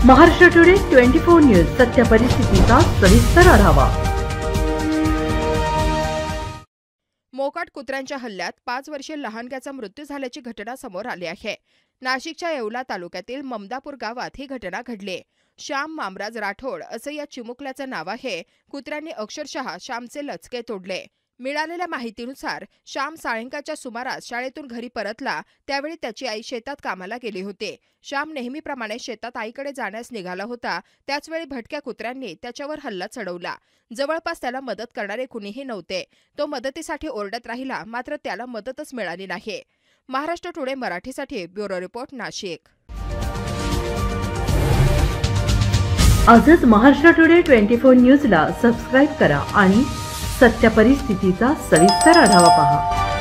Maharashtra today 24 news सत्य परिस्थितीचा सविस्तर आढावा। मोकाट कुत्र्यांच्या हल्ल्यात 5 वर्षीय लहानग्याचा मृत्यू झाल्याची घटना समोर आली आहे। नाशिकच्या येवला तालुक्यातील ममदापूर गावात ही घटना घडली। श्याम मामराज राठोड असे या चिमुकल्याचे नाव आहे। कुत्र्यांनी अक्षरशः श्यामचे लचके तोडले। मिळालेल्या माहितीनुसार श्याम सायंकाळच्या सुमारास शाळेतून घरी परतला, त्यावेळी त्याची आई शेतात कामाला गेली होती। श्याम नेहमीप्रमाणे शेतात आईकडे जाण्यास निघाला होता, त्याचवेळी भटक्या कुत्र्यांनी त्याच्यावर हल्ला चढवला। जवळपास त्याला मदत करणारे कुणीही नव्हते। तो मदतीसाठी ओरडत राहिला, मात्र त्याला मदतच मिळाली नाही। महाराष्ट्र टुडे मराठीसाठी ब्युरो रिपोर्ट, नाशिक। आजच महाराष्ट्र टुडे 24 न्यूजला सबस्क्राइब करा आणि सत्य परिस्थितीचा सविस्तर आढावा पहा।